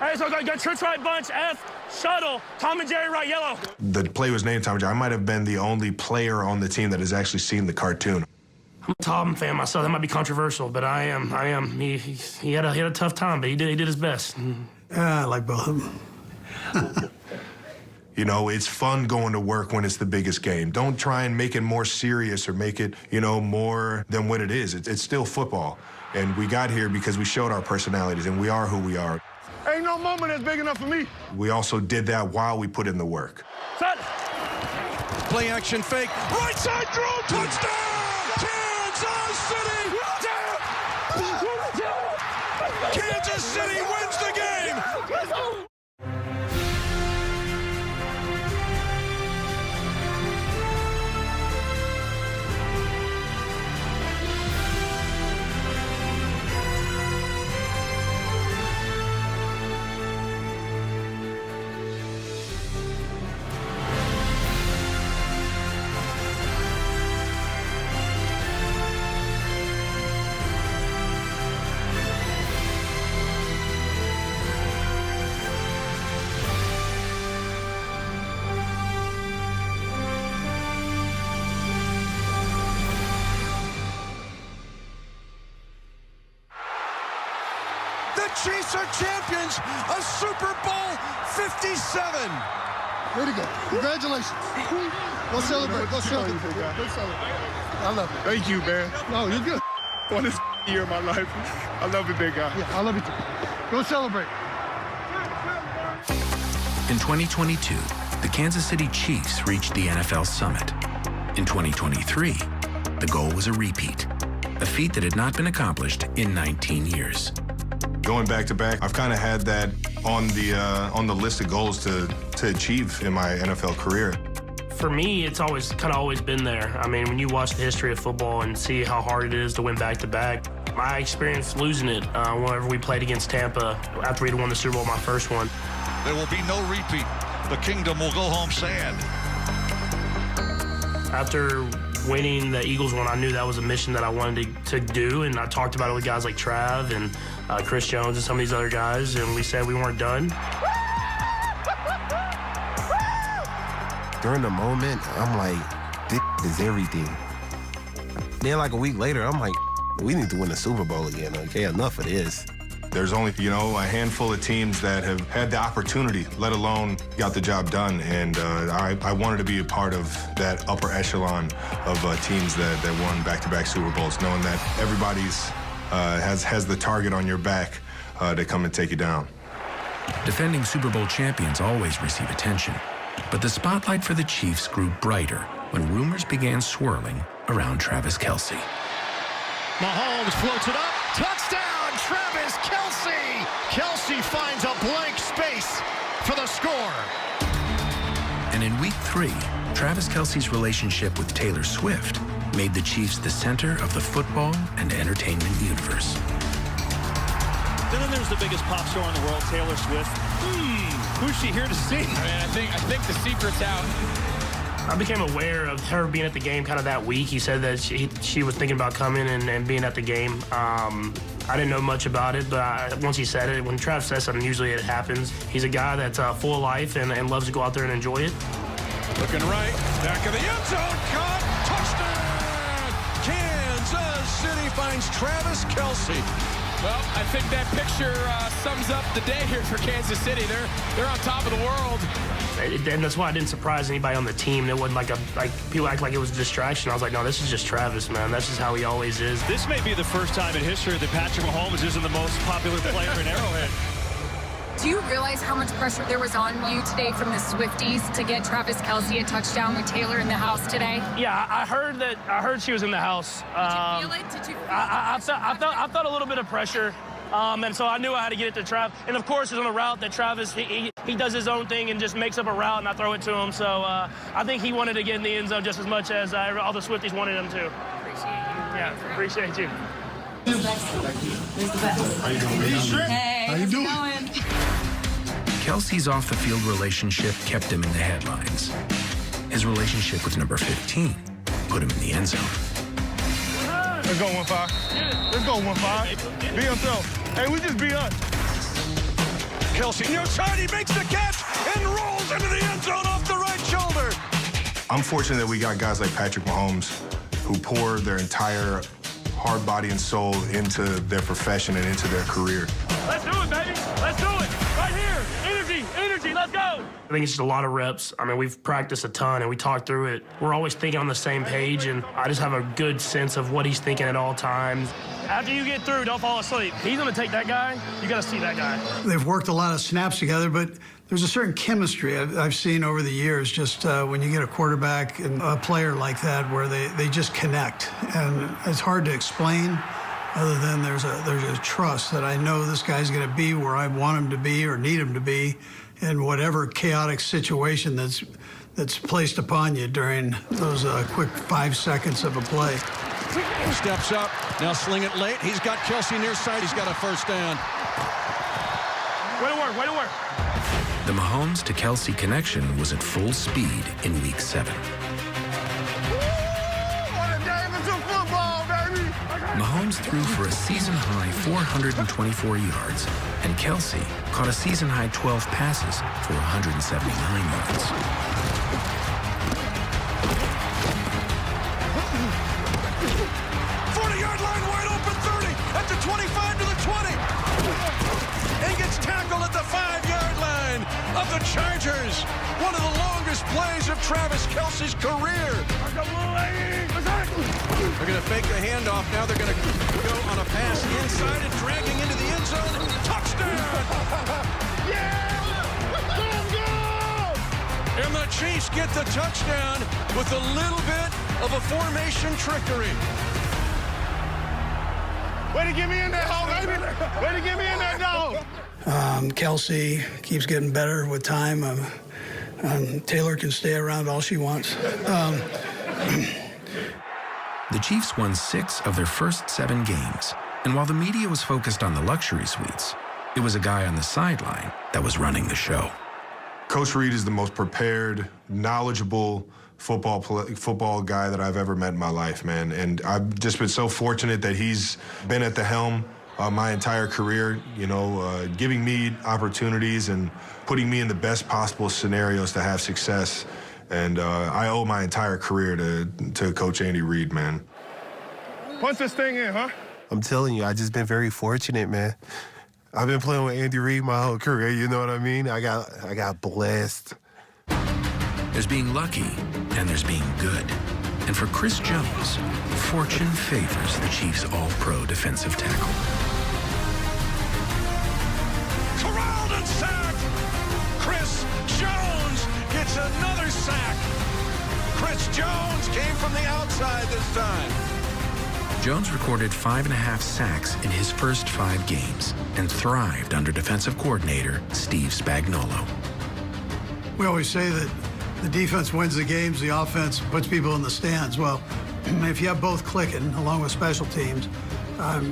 Hey, so I got Church right bunch, F, shuttle, Tom and Jerry right yellow. The play was named Tom and Jerry. I might have been the only player on the team that has actually seen the cartoon. I'm a Tom fan myself. That might be controversial, but I am. He had a tough time, but he did his best. I like both of them. You know, it's fun going to work when it's the biggest game. Don't try and make it more serious or make it, you know, more than what it is. It's still football. And we got here because we showed our personalities, and we are who we are. Ain't no moment that's big enough for me. We also did that while we put in the work. Set. Play action fake. Right side throw. Touchdown! Kansas City! Kansas City wins the game! The Chiefs are champions of Super Bowl 57. Way to go. Congratulations. Go celebrate. Go celebrate. Go celebrate. I love it. Thank you, man. No, you're good. On this year of my life. I love it, big guy. Yeah, I love you too. Go celebrate. In 2022, the Kansas City Chiefs reached the NFL Summit. In 2023, the goal was a repeat, a feat that had not been accomplished in 19 years. Going back-to-back, I've kind of had that on the list of goals to achieve in my NFL career. For me, it's always been there. I mean, when you watch the history of football and see how hard it is to win back-to-back, my experience losing it whenever we played against Tampa after we'd won the Super Bowl, my first one. There will be no repeat. The kingdom will go home sad. After winning the Eagles one, I knew that was a mission that I wanted to do, and I talked about it with guys like Trav and Chris Jones and some of these other guys, and we said we weren't done. During the moment, I'm like, this is everything. Then like a week later, I'm like, we need to win the Super Bowl again, okay? Enough of this. There's only, you know, a handful of teams that have had the opportunity, let alone got the job done. And I wanted to be a part of that upper echelon of teams that won back-to-back Super Bowls, knowing that everybody's has the target on your back to come and take you down. Defending Super Bowl champions always receive attention, but the spotlight for the Chiefs grew brighter when rumors began swirling around Travis Kelce. Mahomes floats it up. Touchdown, Travis Kelce. Kelce finds a blank space for the score. And in week 3, Travis Kelce's relationship with Taylor Swift made the Chiefs the center of the football and entertainment universe. And then there's the biggest pop star in the world, Taylor Swift. Who's she here to see? I mean, I think the secret's out. I became aware of her being at the game kind of that week. He said that she was thinking about coming and being at the game. I didn't know much about it, but once he said it, when Travis says something, usually it happens. He's a guy that's full of life and loves to go out there and enjoy it. Looking right, back of the end zone, caught, touchdown! Kansas City finds Travis Kelce. Well, I think that picture sums up the day here for Kansas City. They're on top of the world. And that's why I didn't surprise anybody on the team. It wasn't like people act like it was a distraction. I was like, no, this is just Travis, man. That's just how he always is. This may be the first time in history that Patrick Mahomes isn't the most popular player in Arrowhead. Do you realize how much pressure there was on you today from the Swifties to get Travis Kelce a touchdown with Taylor in the house today? Yeah, I heard she was in the house. Did you feel it? Did you feel I felt a little bit of pressure. And so I knew I had to get it to Trav. And of course, it's on the route that Travis, he does his own thing and just makes up a route, and I throw it to him. So I think he wanted to get in the end zone just as much as all the Swifties wanted him to. Appreciate you. Yeah, appreciate you. Who's the best? How you doing? Hey, How you how's it doing? going? Kelce's off-the-field relationship kept him in the headlines. His relationship with number 15 put him in the end zone. Let's go 1-5. Let's go 1-5. Be yourself. Hey, we just be us. Kelce near side, he makes the catch and rolls into the end zone off the right shoulder. I'm fortunate that we got guys like Patrick Mahomes who pour their entire heart, body, and soul into their profession and into their career. Let's do it, baby. Let's do it. Right here. Energy, let's go. I think it's just a lot of reps. I mean, we've practiced a ton, and we talked through it. We're always thinking on the same page, and I just have a good sense of what he's thinking at all times. After you get through, don't fall asleep. He's going to take that guy. You got to see that guy. They've worked a lot of snaps together, but there's a certain chemistry I've seen over the years, just when you get a quarterback and a player like that where they just connect. And it's hard to explain other than there's a trust that I know this guy's going to be where I want him to be or need him to be in whatever chaotic situation that's placed upon you during those quick 5 seconds of a play. Steps up, now sling it late. He's got Kelce near side. He's got a first down. Way to work. The Mahomes to Kelce connection was at full speed in Week 7. What a game into football, baby! Mahomes threw for a season-high 424 yards, and Kelce caught a season-high 12 passes for 179 yards. 40-yard line, wide open 30, at the 25 to the 20. And gets tackled at the 5-yard line of the Chargers. One of the longest plays of Travis Kelce's career. They're going to fake the handoff. Now they're going to go on a pass inside and dragging into the end zone. Touchdown! And the Chiefs get the touchdown with a little bit of a formation trickery. Way to get me in there, hole, baby! Way to get me in there, dog! Kelce keeps getting better with time. Taylor can stay around all she wants. The Chiefs won 6 of their first 7 games, and while the media was focused on the luxury suites, it was a guy on the sideline that was running the show. Coach Reid is the most prepared, knowledgeable football guy that I've ever met in my life, man. And I've just been so fortunate that he's been at the helm my entire career, giving me opportunities and putting me in the best possible scenarios to have success. And I owe my entire career to Coach Andy Reid, man. Punch this thing in, huh? I'm telling you, I just been very fortunate, man. I've been playing with Andy Reid my whole career, you know what I mean? I got blessed. There's being lucky, and there's being good. And for Chris Jones, fortune favors the Chiefs' all-pro defensive tackle. Corralled and sacked! Chris Jones gets another sack. Chris Jones came from the outside this time. Jones recorded 5.5 sacks in his first 5 games and thrived under defensive coordinator Steve Spagnuolo. We always say that the defense wins the games, the offense puts people in the stands. Well, if you have both clicking along with special teams,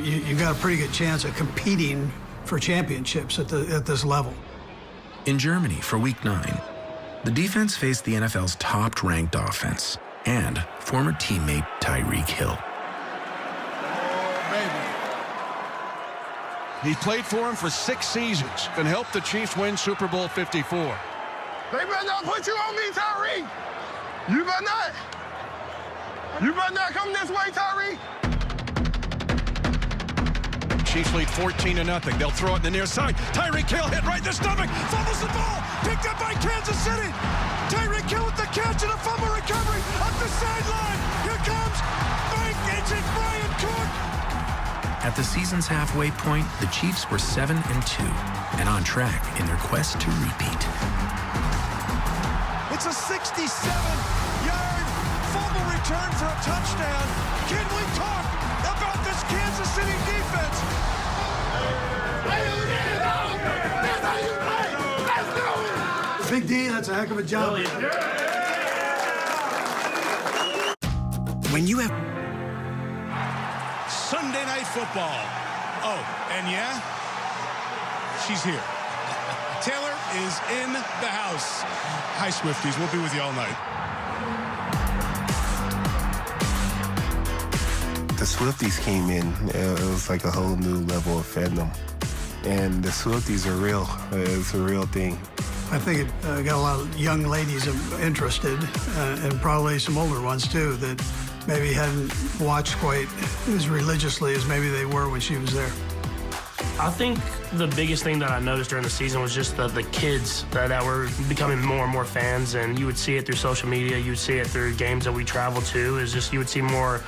you've got a pretty good chance of competing for championships at this level. In Germany for Week 9, the defense faced the NFL's top-ranked offense and former teammate Tyreek Hill. He played for him for 6 seasons and helped the Chiefs win Super Bowl 54. They better not put you on me, Tyreek! You better not! You better not come this way, Tyreek! Chiefs lead 14-0. They'll throw it in the near side. Tyreek Hill hit right in the stomach. Fumbles the ball. Picked up by Kansas City. Tyreek Hill with the catch and a fumble recovery up the sideline. Here comes Bank Agent Brian Cook. At the season's halfway point, the Chiefs were 7-2 and on track in their quest to repeat. It's a 67-yard fumble return for a touchdown. Can we talk about this Kansas City defense? Big D, that's a heck of a job. When you have Sunday Night Football. Oh, and yeah, she's here. Taylor is in the house. Hi, Swifties. We'll be with you all night. The Swifties came in. It was like a whole new level of fandom. And the Swifties are real. It's a real thing. I think it got a lot of young ladies interested, and probably some older ones too, that maybe hadn't watched quite as religiously as maybe they were when she was there. I think the biggest thing that I noticed during the season was just the kids that were becoming more and more fans, and you would see it through social media, you would see it through games that we traveled to. Is just you would see more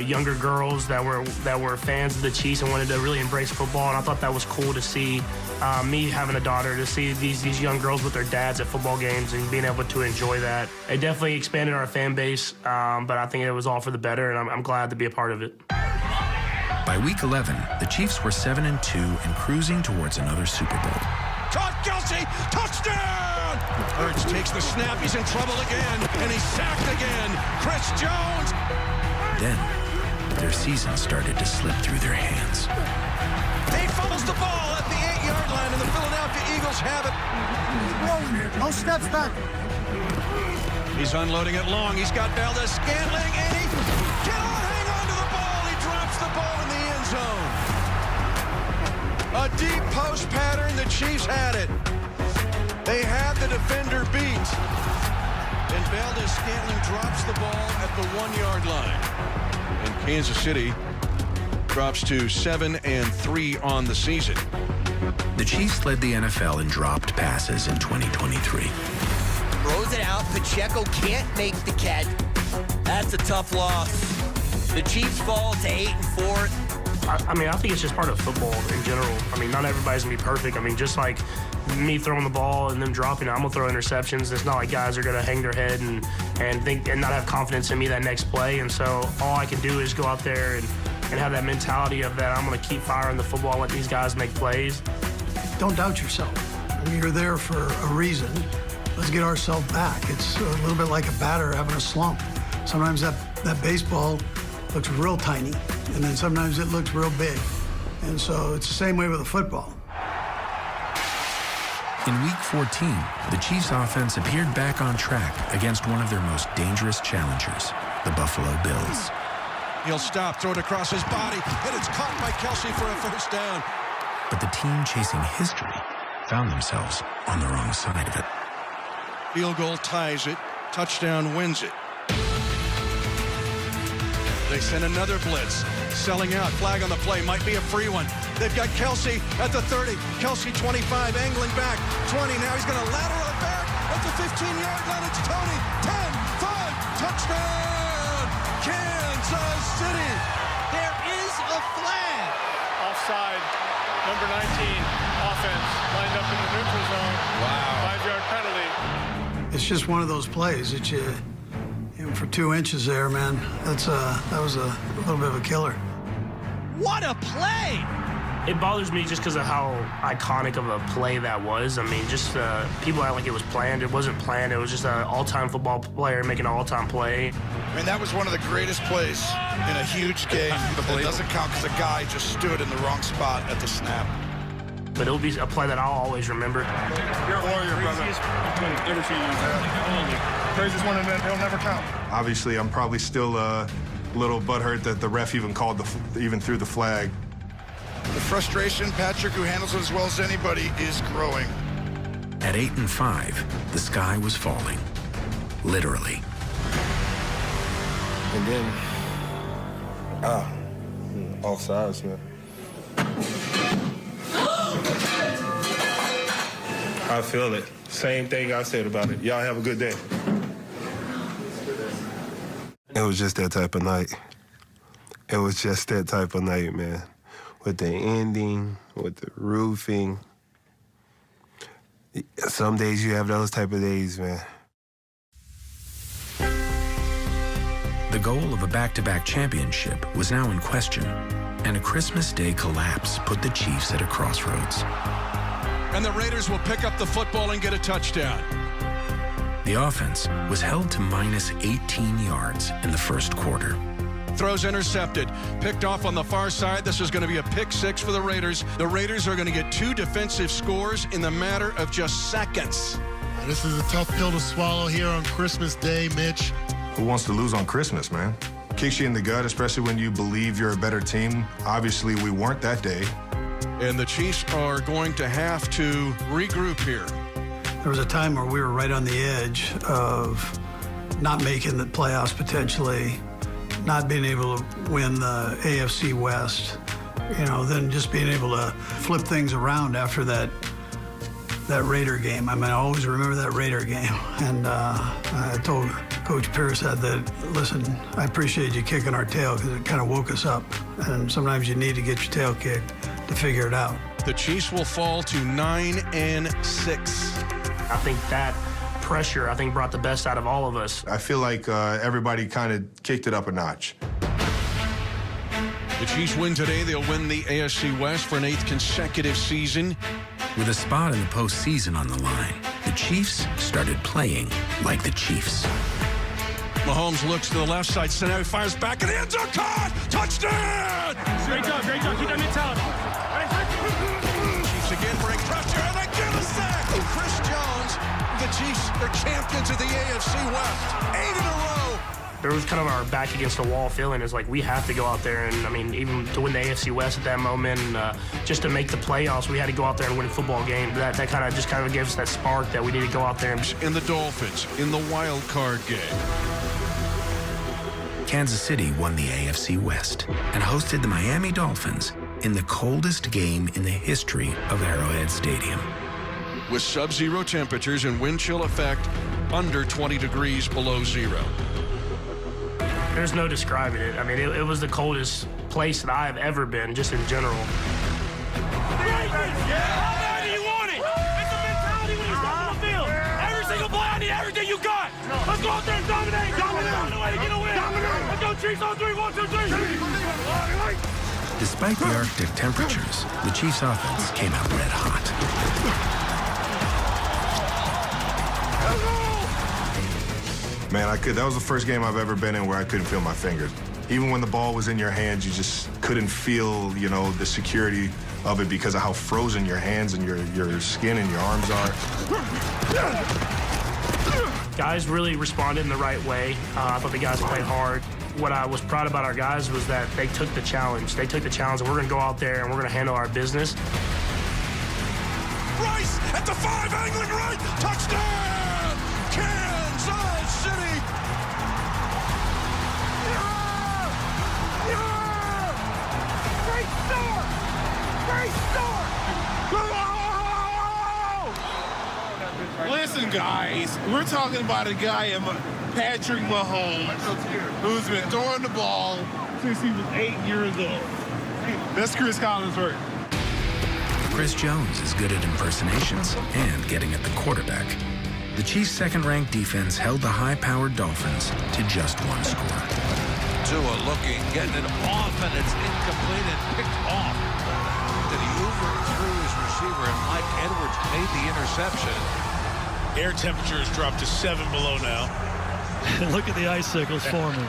younger girls that were fans of the Chiefs and wanted to really embrace football, and I thought that was cool to see. Me having a daughter, to see these young girls with their dads at football games and being able to enjoy that. It definitely expanded our fan base, but I think it was all for the better, and I'm glad to be a part of it. By week 11, the Chiefs were 7-2 and cruising towards another Super Bowl. Caught Kelce, touchdown! Hurts takes the snap, he's in trouble again, and he's sacked again. Chris Jones! Then, their season started to slip through their hands. He fumbles the ball at the 8-yard line, and the Philadelphia Eagles have it. No steps back. He's unloading it long. He's got Valdez-Scantling, and he cannot hang on to the ball. He drops the ball in the end zone. A deep post pattern. The Chiefs had it. They had the defender beat. And Valdez-Scantling drops the ball at the 1-yard line. And Kansas City drops to 7-3 on the season. The Chiefs led the NFL in dropped passes in 2023. Throws it out. Pacheco can't make the catch. That's a tough loss. The Chiefs fall to 8-4. I mean, I think it's just part of football in general. I mean, not everybody's going to be perfect. I mean, just like me throwing the ball and them dropping it, I'm going to throw interceptions. It's not like guys are going to hang their head and think and not have confidence in me that next play. And so all I can do is go out there and have that mentality of that I'm going to keep firing the football and let these guys make plays. Don't doubt yourself. I mean, you're there for a reason. Let's get ourselves back. It's a little bit like a batter having a slump. Sometimes that baseball looks real tiny, and then sometimes it looks real big. And so it's the same way with a football. In Week 14, the Chiefs' offense appeared back on track against one of their most dangerous challengers, the Buffalo Bills. He'll stop, throw it across his body, and it's caught by Kelce for a first down. But the team chasing history found themselves on the wrong side of it. Field goal ties it. Touchdown wins it. They send another blitz. Selling out. Flag on the play. Might be a free one. They've got Kelce at the 30. Kelce 25, angling back. 20. Now he's going to lateral it back at the 15-yard line. It's Tony. 10, 5, touchdown, Kansas City. There is a flag. Offside. Number 19, offense, lined up in the neutral zone. Wow. 5-yard penalty. It's just one of those plays that you know, for 2 inches there, man, that was a little bit of a killer. What a play! It bothers me just because of how iconic of a play that was. I mean, just people act like it was planned. It wasn't planned. It was just an all-time football player making an all-time play. I mean, that was one of the greatest plays in a huge game. It doesn't count because the guy just stood in the wrong spot at the snap. But it'll be a play that I'll always remember. You're a warrior, brother. Craziest one, and it'll never count. Obviously, I'm probably still a little butthurt that the ref even threw the flag. The frustration, Patrick, who handles it as well as anybody, is growing. At 8-5, the sky was falling, literally. And then, all sides, man. I feel it. Same thing I said about it. Y'all have a good day. It was just that type of night. It was just that type of night, man. With the ending, with the roofing. Some days you have those type of days, man. The goal of a back-to-back championship was now in question, and a Christmas Day collapse put the Chiefs at a crossroads. And the Raiders will pick up the football and get a touchdown. The offense was held to minus 18 yards in the first quarter. Throws intercepted. Picked off on the far side. This is going to be a pick six for the Raiders. The Raiders are going to get 2 defensive scores in the matter of just seconds. This is a tough pill to swallow here on Christmas Day, Mitch. Who wants to lose on Christmas, man? Kicks you in the gut, especially when you believe you're a better team. Obviously, we weren't that day. And the Chiefs are going to have to regroup here. There was a time where we were right on the edge of not making the playoffs potentially, not being able to win the AFC West, then just being able to flip things around after that Raider game. I mean, I always remember that Raider game. And I told Coach Pierce that, listen, I appreciate you kicking our tail because it kind of woke us up. And sometimes you need to get your tail kicked to figure it out. The Chiefs will fall to 9-6. I think that pressure, brought the best out of all of us. I feel like everybody kind of kicked it up a notch. The Chiefs win today. They'll win the AFC West for an 8th consecutive season. With a spot in the postseason on the line, the Chiefs started playing like the Chiefs. Mahomes looks to the left side. Cincinnati fires back in the end zone. Caught! Touchdown! Great job. Keep that mentality. Chiefs again bring pressure, and they get a sack. Chris Jones, the Chiefs are champions of the AFC West. 8 in a row. There was kind of our back against the wall feeling is like we have to go out there and, even to win the AFC West at that moment, just to make the playoffs, we had to go out there and win a football game. That kind of gave us that spark that we need to go out there and... In the Dolphins, in the wild card game. Kansas City won the AFC West and hosted the Miami Dolphins in the coldest game in the history of Arrowhead Stadium. With sub-zero temperatures and wind chill effect under 20 degrees below zero. There's no describing it. It was the coldest place that I have ever been, just in general. How bad do you want it? It's a mentality when you step on the field. Every single play, I need everything you got. Let's go out there and dominate. Find a way to get a win. Let's go, Chiefs on 3. 1, 2, 3. Despite the Arctic temperatures, the Chiefs' offense came out red hot. Man, that was the first game I've ever been in where I couldn't feel my fingers. Even when the ball was in your hands, you just couldn't feel, the security of it because of how frozen your hands and your skin and your arms are. Guys really responded in the right way. I thought the guys played hard. What I was proud about our guys was that they took the challenge. And we're going to go out there and we're going to handle our business. Rice at the 5, angling right, touchdown! Kansas City! Great start! Listen, guys, we're talking about a guy, Patrick Mahomes, who's been throwing the ball since he was 8 years old. That's Chris Collinsworth. Chris Jones is good at impersonations and getting at the quarterback. The Chiefs' second-ranked defense held the high-powered Dolphins to just 1 score. Tua looking, getting it off, and it's incomplete and picked off. Then he hoovered through his receiver, and Mike Edwards made the interception. Air temperature has dropped to 7 below now. Look at the icicles forming.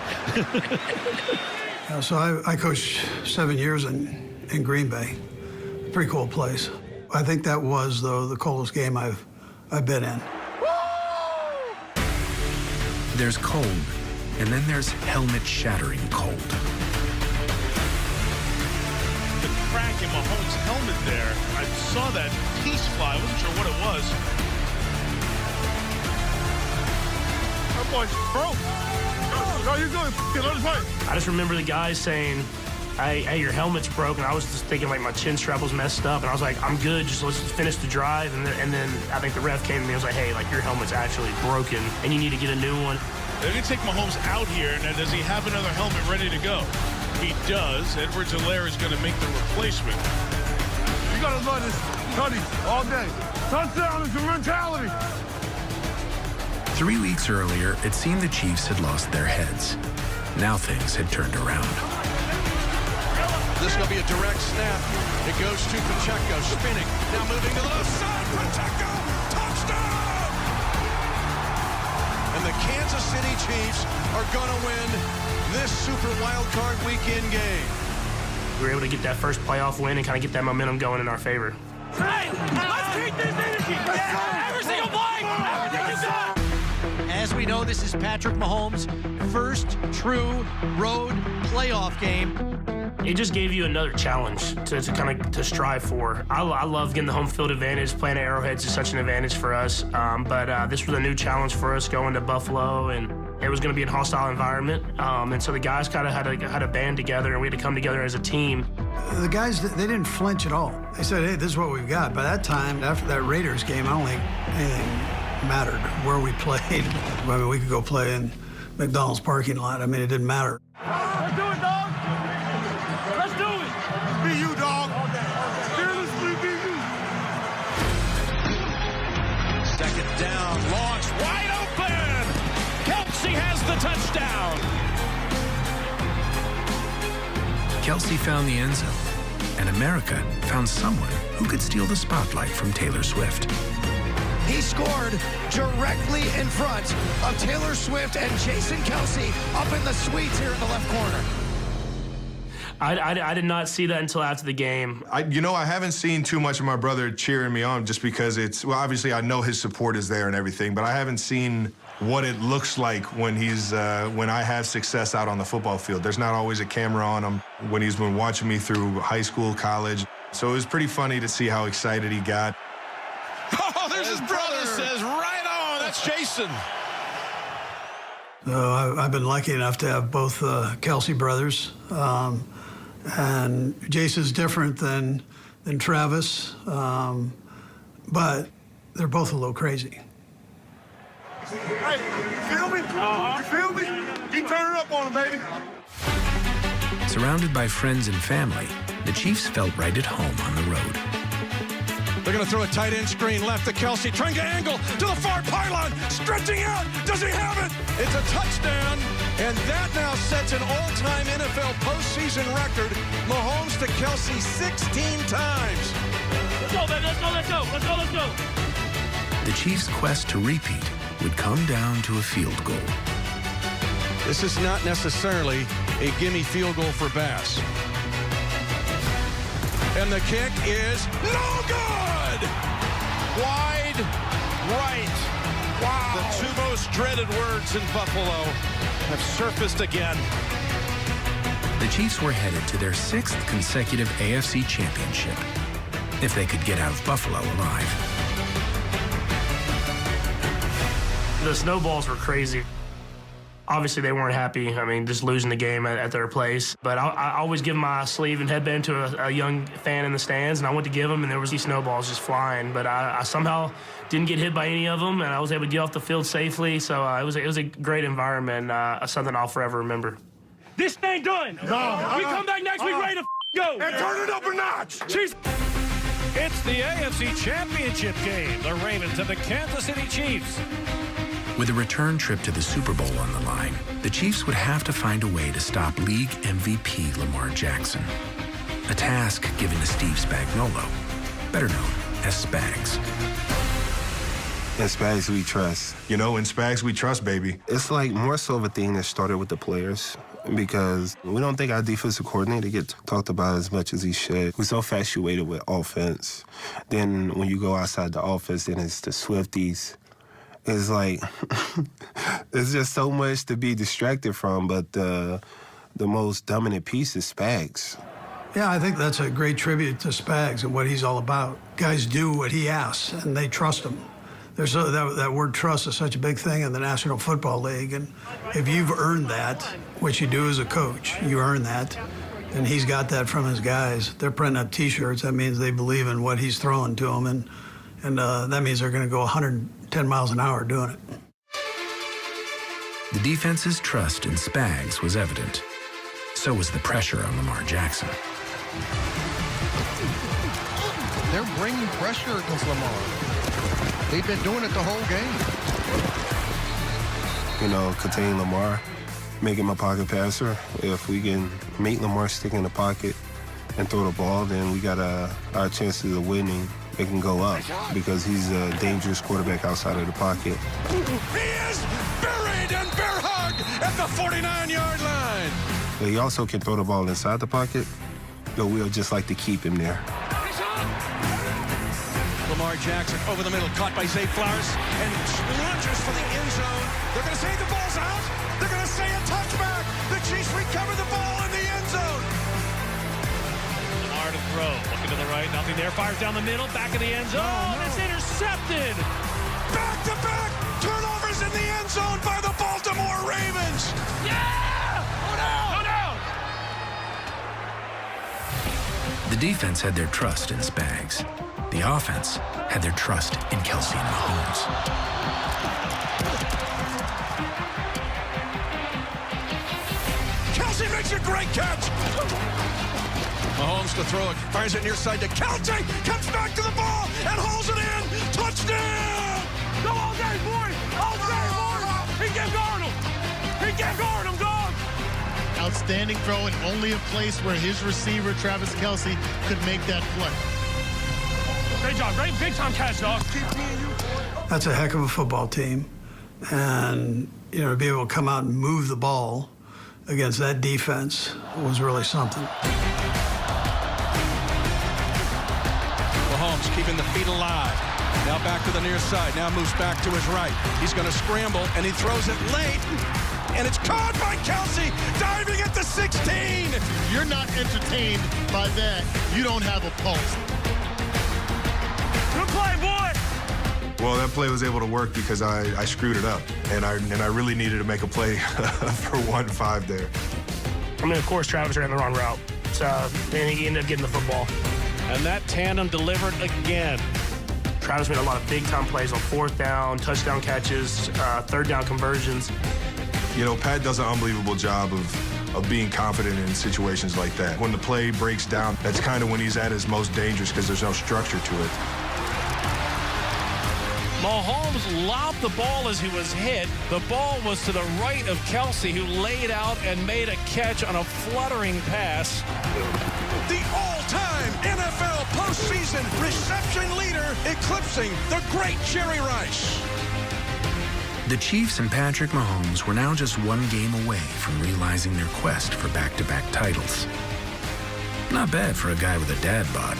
So I coached 7 years in Green Bay. Pretty cool place. I think that was, though, the coldest game I've been in. There's cold, and then there's helmet-shattering cold. The crack in Mahomes' helmet there, I saw that piece fly. I wasn't sure what it was. That boy's broke. No, you're good. Let us play. I just remember the guys saying, hey, your helmet's broken. I was just thinking like my chin strap was messed up, and I was like, I'm good, just let's finish the drive. And then I think the ref came to me and was like, hey, like your helmet's actually broken, and you need to get a new one. They're going to take Mahomes out here. Now, does he have another helmet ready to go? He does. Edwards-Helaire is going to make the replacement. You got to learn this, Cuddy, all day. Touchdown is your mentality. 3 weeks earlier, it seemed the Chiefs had lost their heads. Now things had turned around. This is going to be a direct snap. It goes to Pacheco, spinning. Now moving to the left side. Pacheco, touchdown! And the Kansas City Chiefs are going to win this Super Wildcard Weekend game. We were able to get that first playoff win and kind of get that momentum going in our favor. Hey, let's keep this energy. Every single play, everything you got. As we know, this is Patrick Mahomes' first true road playoff game. It just gave you another challenge to strive for. I love getting the home field advantage. Playing at Arrowhead's is such an advantage for us. But this was a new challenge for us going to Buffalo, and it was going to be a hostile environment. And so the guys kind of had a band together, and we had to come together as a team. The guys, they didn't flinch at all. They said, hey, this is what we've got. By that time, after that Raiders game, I don't think anything mattered where we played. I mean, we could go play in McDonald's parking lot. I mean, it didn't matter. Let's do it, dog. Let's do it. Be you, dog. Fearlessly be you. Second down, launch, wide open. Kelce has the touchdown. Kelce found the end zone, and America found someone who could steal the spotlight from Taylor Swift. He scored directly in front of Taylor Swift and Jason Kelce up in the suites here in the left corner. I did not see that until after the game. I haven't seen too much of my brother cheering me on just because obviously I know his support is there and everything, but I haven't seen what it looks like when when I have success out on the football field. There's not always a camera on him when he's been watching me through high school, college. So it was pretty funny to see how excited he got. Oh, there's his brother says right on. That's Jason. I've been lucky enough to have both Kelce brothers. And Jason's different than Travis, but they're both a little crazy. Hey, you feel me? You feel me? Keep turning up on him, baby. Surrounded by friends and family, the Chiefs felt right at home on the road. They're going to throw a tight end screen left to Kelce, trying to angle to the far pylon, stretching out. Does he have it? It's a touchdown, and that now sets an all-time NFL postseason record. Mahomes to Kelce 16 times. Let's go, baby. Let's go, let's go. Let's go, let's go. The Chiefs' quest to repeat would come down to a field goal. This is not necessarily a gimme field goal for Bass. And the kick is no good! Wide right. Wow. The two most dreaded words in Buffalo have surfaced again. The Chiefs were headed to their 6th consecutive AFC Championship, if they could get out of Buffalo alive. The snowballs were crazy. Obviously, they weren't happy. I mean, just losing the game at their place. But I always give my sleeve and headband to a young fan in the stands, and I went to give them, and there was these snowballs just flying. But I somehow didn't get hit by any of them, and I was able to get off the field safely. So it was a great environment, something I'll forever remember. This ain't done. No. We come back next week ready to go. And turn it up a notch. Chiefs. It's the AFC Championship game. The Ravens and the Kansas City Chiefs. With a return trip to the Super Bowl on the line, the Chiefs would have to find a way to stop league MVP Lamar Jackson. A task given to Steve Spagnuolo, better known as Spags. In Spags, we trust. In Spags, we trust, baby. It's like more so of a thing that started with the players because we don't think our defensive coordinator gets talked about as much as he should. We're so infatuated with offense. Then when you go outside the offense, then it's the Swifties. It's like, there's just so much to be distracted from, but the most dominant piece is Spags. Yeah, I think that's a great tribute to Spags and what he's all about. Guys do what he asks, and they trust him. That word trust is such a big thing in the National Football League, and if you've earned that, which you do as a coach, you earn that, and he's got that from his guys. They're printing up T-shirts. That means they believe in what he's throwing to them, and that means they're going to go 110 miles an hour doing it. The defense's trust in Spags was evident. So was the pressure on Lamar Jackson. They're bringing pressure against Lamar. They've been doing it the whole game. Contain Lamar, make him a pocket passer. If we can make Lamar stick in the pocket and throw the ball, then we got our chances of winning. It can go up because he's a dangerous quarterback outside of the pocket. He is buried and bear hug at the 49-yard line. But he also can throw the ball inside the pocket, but we'll just like to keep him there. Lamar Jackson over the middle, caught by Zay Flowers, and launches for the end zone. They're going to say the ball's out. They're going to say a touchback. The Chiefs recover the ball in the end zone. looking there, fires down the middle, back of the end zone. Oh, no. It's intercepted. Back-to-back turnovers in the end zone by the Baltimore Ravens. Yeah! Go down! Go down! The defense had their trust in Spags. The offense had their trust in Kelce and Mahomes. Kelce makes a great catch. Mahomes to throw it, fires it near side to Kelce, comes back to the ball and holds it in. Touchdown! Go all day, boy! All day, boy! He can't guard him! He can't guard him, dog! Outstanding throw, and only a place where his receiver, Travis Kelce, could make that play. Great job, great big-time catch, dog. That's a heck of a football team. And, you know, to be able to come out and move the ball against that defense was really something. Mahomes keeping the feet alive. Now back to the near side. Now moves back to his right. He's going to scramble, and he throws it late. And it's caught by Kelce, diving at the 16. If you're not entertained by that, you don't have a pulse. Good play, boy! Well, that play was able to work because I screwed it up, and I really needed to make a play for 1-5 there. I mean, of course, Travis ran the wrong route, so and he ended up getting the football. And that tandem delivered again. Travis made a lot of big-time plays on 4th down, touchdown catches, 3rd down conversions. You know, Pat does an unbelievable job of being confident in situations like that. When the play breaks down, that's kind of when he's at his most dangerous because there's no structure to it. Mahomes lobbed the ball as he was hit. The ball was to the right of Kelce, who laid out and made a catch on a fluttering pass. The all-time NFL postseason reception leader eclipsing the great Jerry Rice. The Chiefs and Patrick Mahomes were now just one game away from realizing their quest for back-to-back titles. Not bad for a guy with a dad bod.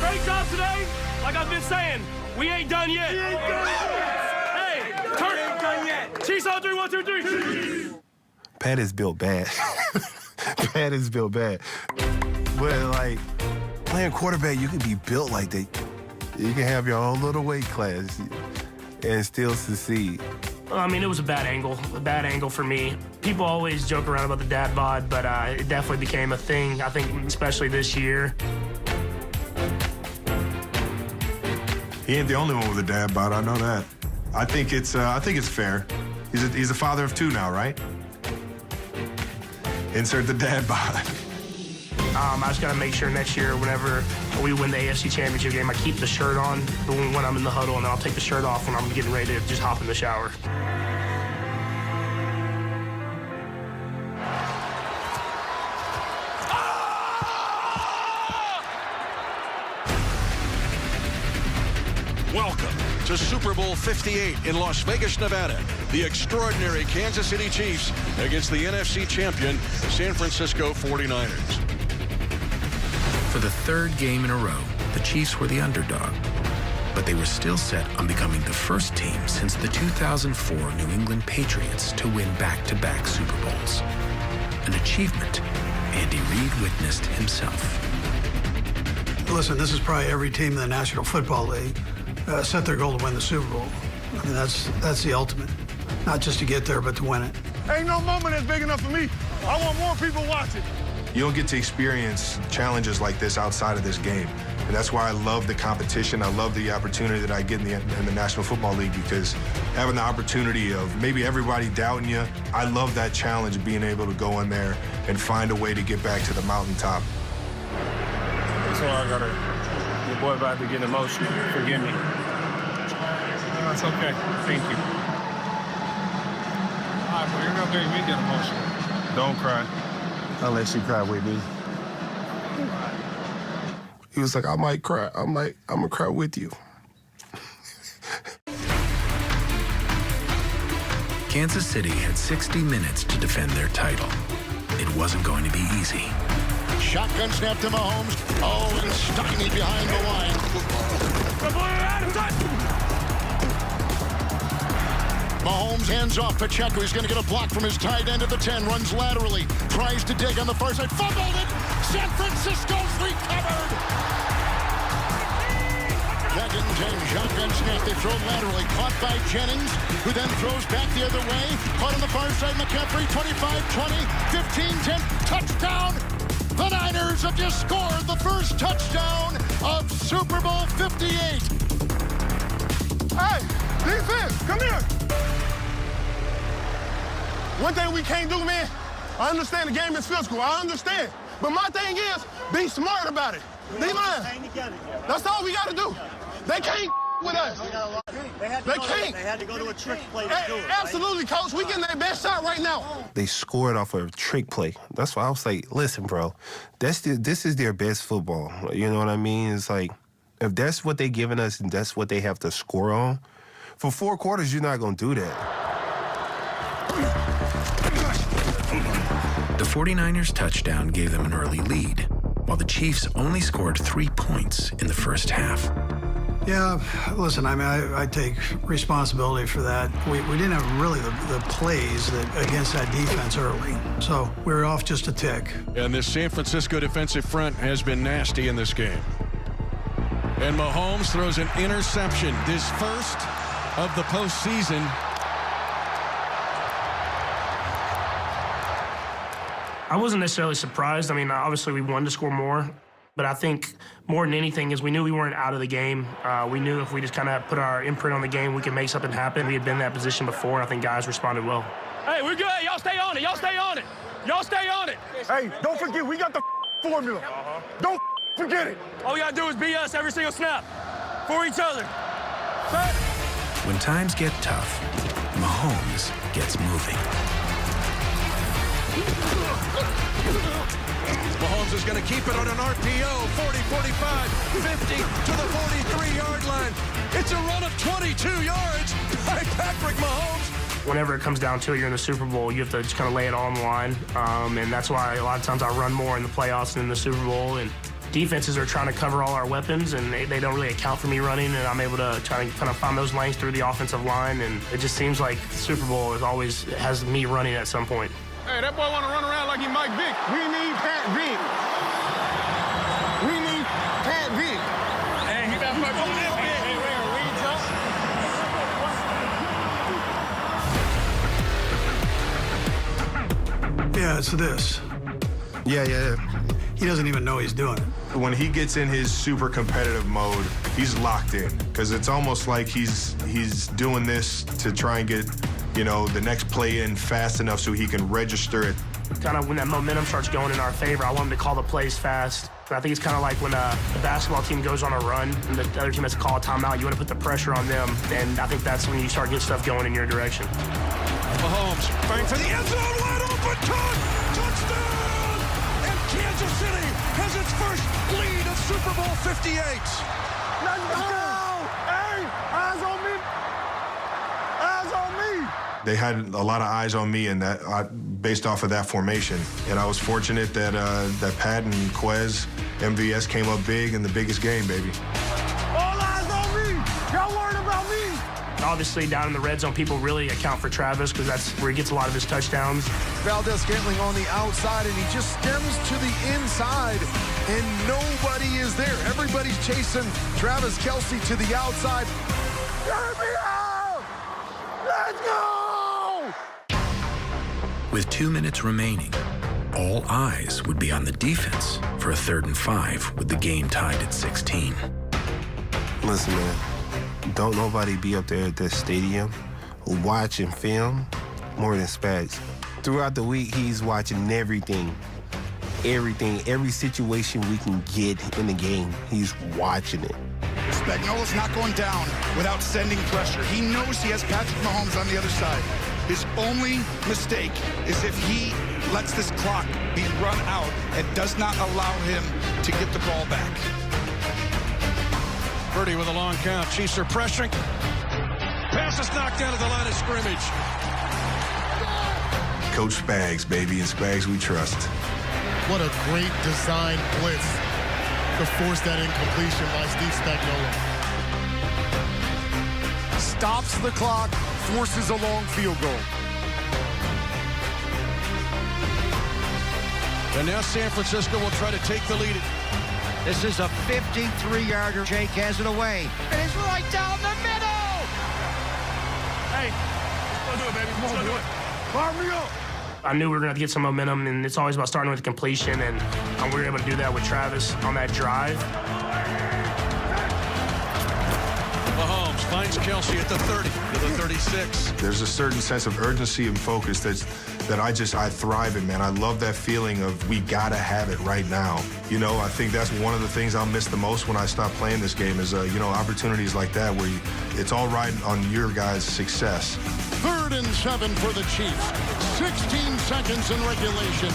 Great job today. Like I've been saying, we ain't done yet. We ain't done yet. Hey, turn. We ain't done yet. Chiefs on 3, 1, 2, 3. Pat is built bad. Pat is built bad. But, like, playing quarterback, you can be built like that. You can have your own little weight class and still succeed. I mean, it was a bad angle for me. People always joke around about the dad bod, but it definitely became a thing, I think, especially this year. He ain't the only one with a dad bod, I know that. I think it's fair. He's a father of 2 now, right? Insert the dad bod. I just got to make sure next year, whenever we win the AFC Championship game, I keep the shirt on when I'm in the huddle, and then I'll take the shirt off when I'm getting ready to just hop in the shower. Welcome to Super Bowl 58 in Las Vegas, Nevada. The extraordinary Kansas City Chiefs against the NFC champion San Francisco 49ers. For the 3rd game in a row, the Chiefs were the underdog, but they were still set on becoming the first team since the 2004 New England Patriots to win back-to-back Super Bowls. An achievement Andy Reid witnessed himself. Listen, this is probably every team in the National Football League set their goal to win the Super Bowl. I mean, that's the ultimate. Not just to get there, but to win it. Ain't no moment that's big enough for me. I want more people watching. You don't get to experience challenges like this outside of this game. And that's why I love the competition. I love the opportunity that I get in the National Football League, because having the opportunity of maybe everybody doubting you, I love that challenge of being able to go in there and find a way to get back to the mountaintop. That's why I gotta, your boy about to get emotional. Forgive me. That's okay. Thank you. All right, but you're not making me get emotional. Don't cry. Unless you cry with me. He was like, I might cry. I'm gonna cry with you. Kansas City had 60 minutes to defend their title. It wasn't going to be easy. Shotgun snap to Mahomes. Oh, and stymied behind the line. Mahomes hands off Pacheco. He's going to get a block from his tight end at the 10. Runs laterally. Tries to dig on the far side. Fumbled it. San Francisco's recovered. Beckins and shotgun snap. They throw laterally. Caught by Jennings, who then throws back the other way. Caught on the far side. McCaffrey, 25, 20, 15, 10. Touchdown! The Niners have just scored the first touchdown of Super Bowl 58. Hey, defense, come here. One thing we can't do, man, I understand the game is physical. I understand. But my thing is, be smart about it. D-line. That's all we got to do. They can't with us. They can't. They had to go to a trick play to do it. Absolutely, Coach. We getting their best shot right now. They scored off of a trick play. That's why I was like, listen, bro, this is their best football. You know what I mean? It's like, if that's what they're giving us and that's what they have to score on, for 4 quarters, you're not going to do that. The 49ers touchdown gave them an early lead, while the Chiefs only scored 3 points in the first half. Yeah, listen, I mean, I take responsibility for that. We didn't have really the plays against that defense early, so we were off just a tick. And this San Francisco defensive front has been nasty in this game. And Mahomes throws an interception, this first of the postseason. I wasn't necessarily surprised. I mean, obviously we wanted to score more, but I think more than anything is we knew we weren't out of the game. We knew if we just kind of put our imprint on the game, we could make something happen. We had been in that position before, and I think guys responded well. Hey, we're good. Y'all stay on it. Y'all stay on it. Y'all stay on it. Hey, don't forget, we got the formula. Don't forget it. All we got to do is be us every single snap for each other. When times get tough, Mahomes gets moving. Mahomes is going to keep it on an RPO, 40, 45, 50 to the 43-yard line. It's a run of 22 yards by Patrick Mahomes. Whenever it comes down to it, you're in the Super Bowl, you have to just kind of lay it all on the line. And that's why a lot of times I run more in the playoffs than in the Super Bowl. And defenses are trying to cover all our weapons, and they don't really account for me running, and I'm able to try to kind of find those lanes through the offensive line. And it just seems like the Super Bowl has me running at some point. Hey, that boy want to run around like he Mike Vick. We need Pat Vick. We need Pat Vick. Hey, he got Mike Vick. Hey, where Reid jump? Yeah, it's this. Yeah. He doesn't even know he's doing it. When he gets in his super competitive mode, he's locked in, because it's almost like he's doing this to try and get, the next play in fast enough so he can register it. Kind of when that momentum starts going in our favor, I want him to call the plays fast. I think it's kind of like when the basketball team goes on a run and the other team has to call a timeout. You want to put the pressure on them, and I think that's when you start getting stuff going in your direction. Mahomes firing for the end zone, wide open, touchdown! And Kansas City has its first lead of Super Bowl 58. Let's go! Hey, eyes on me. Eyes on me. They had a lot of eyes on me, and that based off of that formation. And I was fortunate that Pat and Quez, MVS came up big in the biggest game, baby. All eyes on me. Y'all worried about me. Obviously, down in the red zone, people really account for Travis because that's where he gets a lot of his touchdowns. Valdez-Scantling on the outside, and he just stems to the inside, and nobody is there. Everybody's chasing Travis Kelce to the outside. Get me out! Let's go! With 2 minutes remaining, all eyes would be on the defense for a 3rd and 5 with the game tied at 16. Listen, man, don't nobody be up there at this stadium watching film more than Spags. Throughout the week, he's watching everything, every situation we can get in the game. He's watching it. Spagnuolo's not going down without sending pressure. He knows he has Patrick Mahomes on the other side. His only mistake is if he lets this clock be run out and does not allow him to get the ball back. Purdy with a long count. Chiefs are pressuring. Pass is knocked down at the line of scrimmage. Coach Spags, baby, and Spags we trust. What a great design blitz to force that incompletion by Steve Spagnuolo. Stops the clock, forces a long field goal. And now San Francisco will try to take the lead. This is a 53-yarder. Jake has it away. It is right down the middle. Hey, let's go do it, baby. Let's go do it. Fire me up. I knew we were going to have to get some momentum, and it's always about starting with completion, and we were able to do that with Travis on that drive. Mahomes finds Kelce at the 30 to the 36. There's a certain sense of urgency and focus that I thrive in, man. I love that feeling of we gotta have it right now. You know, I think that's one of the things I'll miss the most when I stop playing this game is, you know, opportunities like that where it's all riding on your guys' success. 3rd and 7 for the Chiefs. 16 seconds in regulation.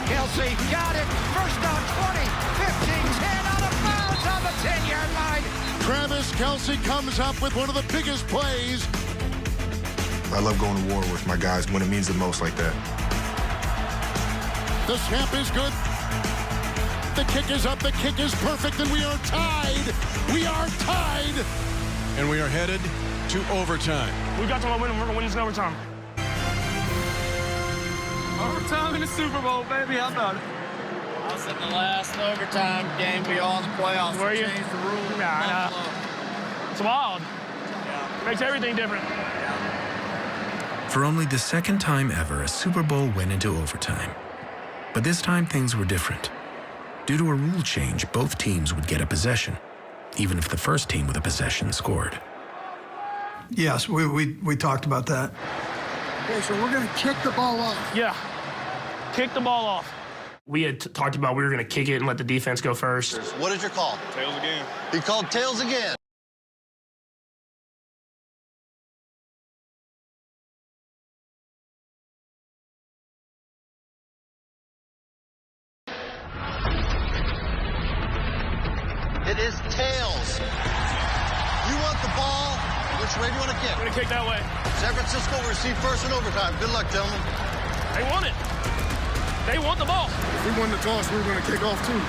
Kelce got it. First down 20, 15, 10 out of bounds on the 10-yard line. Travis Kelce comes up with one of the biggest plays. I love going to war with my guys when it means the most like that. The snap is good. The kick is up. The kick is perfect, and we are tied. We are tied. And we are headed to overtime. We got to win. We're going to win this in overtime. Overtime in the Super Bowl, baby. How about it? I was in the last overtime game. We all in the playoffs. Were you? Changed the rules. Yeah, I know. It's wild. Yeah. Makes everything different. For only the second time ever, a Super Bowl went into overtime. But this time, things were different. Due to a rule change, both teams would get a possession, even if the first team with a possession scored. Yes, we talked about that. Okay, so we're going to kick the ball off. Yeah. Kick the ball off. We had talked about we were going to kick it and let the defense go first. What is your call? Tails again. He called tails again. It is tails. You want the ball? Which way do you want to kick? I'm going to kick that way. San Francisco will receive first in overtime. Good luck, gentlemen. They want it. They want the ball. If we won the toss, we were going to kick off, too.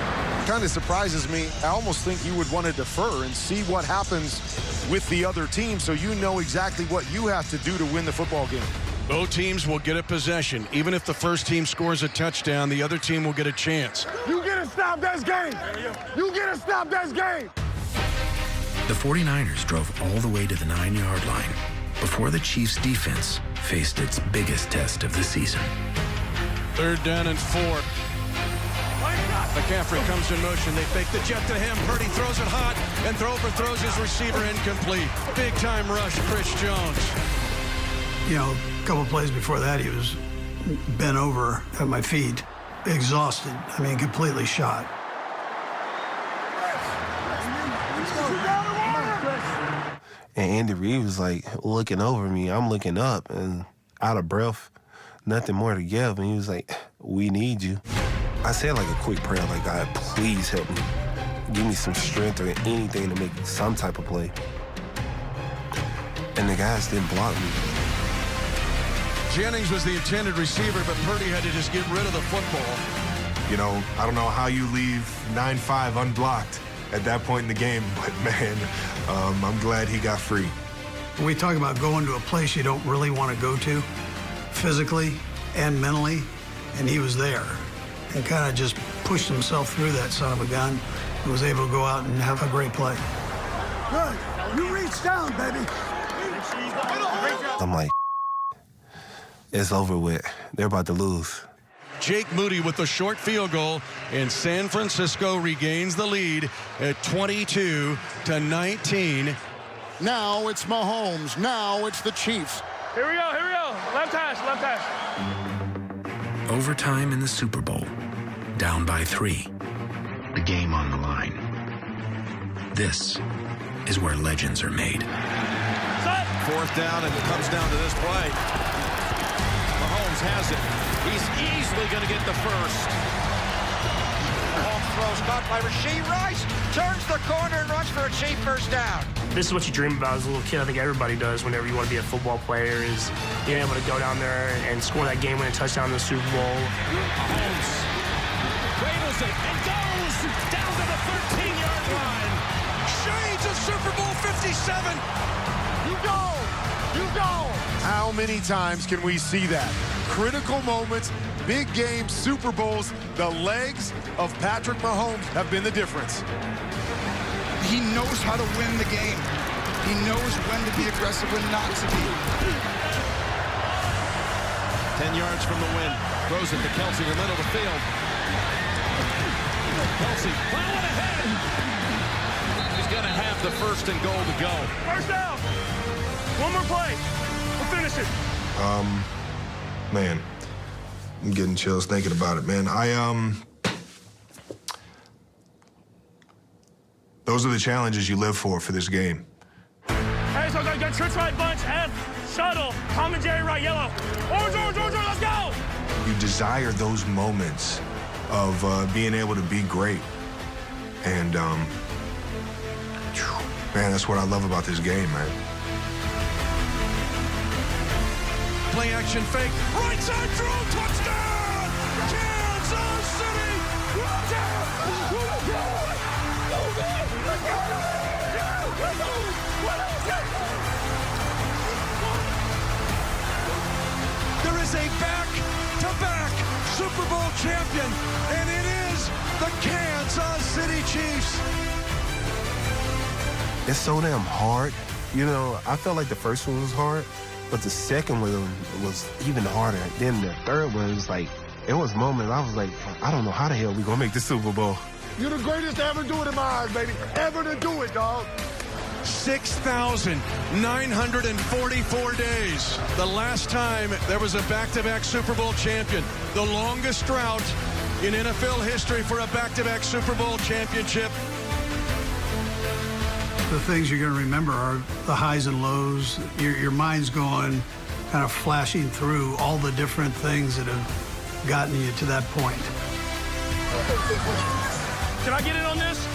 Kind of surprises me. I almost think you would want to defer and see what happens with the other team so you know exactly what you have to do to win the football game. Both teams will get a possession. Even if the first team scores a touchdown, the other team will get a chance. You get to stop this game. You get to stop this game. The 49ers drove all the way to the 9-yard line before the Chiefs' defense faced its biggest test of the season. 3rd down and 4. McCaffrey comes in motion. They fake the jet to him. Purdy throws it hot and overthrows his receiver incomplete. Big-time rush, Chris Jones. You know, a couple plays before that, he was bent over at my feet, exhausted. I mean, completely shot. And Andy Reid was like looking over me. I'm looking up and out of breath, nothing more to give. And he was like, "We need you." I said like a quick prayer, like, "God, please help me. Give me some strength or anything to make some type of play." And the guys didn't block me. Jennings was the intended receiver, but Purdy had to just get rid of the football. You know, I don't know how you leave 9-5 unblocked at that point in the game, but man, I'm glad he got free. We talk about going to a place you don't really want to go to, physically and mentally, and he was there and kind of just pushed himself through that son of a gun and was able to go out and have a great play. Good. You reach down, baby. I'm like, it's over with. They're about to lose. Jake Moody with the short field goal, and San Francisco regains the lead at 22-19. Now it's Mahomes. Now it's the Chiefs. Here we go. Here we go. Left hash. Left hash. Overtime in the Super Bowl. Down by 3. The game on the line. This is where legends are made. 4th down, and it comes down to this play. Mahomes has it. He's easily going to get the first. Mahomes throws caught by Rasheed Rice. Turns the corner and runs for a Chief first down. This is what you dream about as a little kid. I think everybody does whenever you want to be a football player, is being able to go down there and score that game-winning touchdown in the Super Bowl. Mahomes cradles it and goes down to the 13-yard line. Shades of Super Bowl 57. You go. You go. How many times can we see that? Critical moments, big game Super Bowls, the legs of Patrick Mahomes have been the difference. He knows how to win the game. He knows when to be aggressive, when not to be. 10 yards from the win. Throws it to Kelce in the middle of the field. Kelce plowing ahead. He's going to have the 1st and goal to go. First down. One more play. We'll finish it. Man, I'm getting chills thinking about it, man. Those are the challenges you live for this game. Hey, so I got trips right bunch, F, shuttle, Tom and Jerry right, yellow. Orange, orange, orange, orange, let's go! You desire those moments of being able to be great. And, man, that's what I love about this game, man. Play action fake. Right side throw. Touchdown! Kansas City! There is a back-to-back Super Bowl champion, and it is the Kansas City Chiefs. It's so damn hard. You know, I felt like the first one was hard, but the second one was even harder. Then the third one was like, it was moments I was like, I don't know how the hell we gonna make the Super Bowl. You're the greatest to ever do it in my eyes, baby. Ever to do it, dog. 6,944 days. The last time there was a back-to-back Super Bowl champion. The longest drought in NFL history for a back-to-back Super Bowl championship. The things you're going to remember are the highs and lows. Your mind's going, kind of flashing through all the different things that have gotten you to that point. Can I get in on this?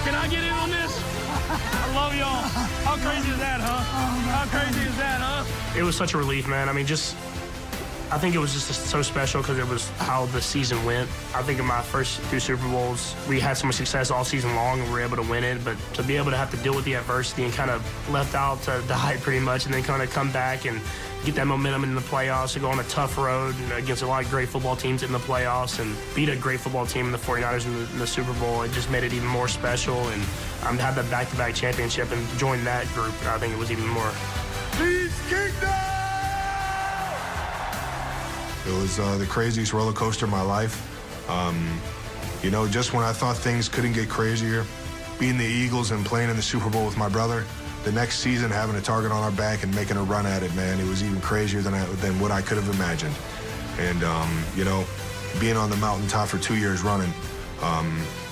Can I get in on this? I love y'all. How crazy is that, huh? How crazy is that, huh? It was such a relief, man. I mean, I think it was just so special because it was how the season went. I think in my first 2 Super Bowls, we had so much success all season long and we were able to win it. But to be able to have to deal with the adversity and kind of left out to die pretty much and then kind of come back and get that momentum in the playoffs and go on a tough road against a lot of great football teams in the playoffs and beat a great football team in the 49ers in the Super Bowl, it just made it even more special. And had that back-to-back championship and join that group, I think it was even more. Chiefs Kingdom! It was the craziest roller coaster of my life. You know, just when I thought things couldn't get crazier, beating the Eagles and playing in the Super Bowl with my brother, the next season having a target on our back and making a run at it, man, it was even crazier than what I could have imagined. And, you know, being on the mountaintop for 2 years running,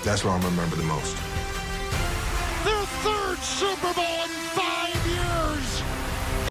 that's what I'll remember the most. Their 3rd Super Bowl in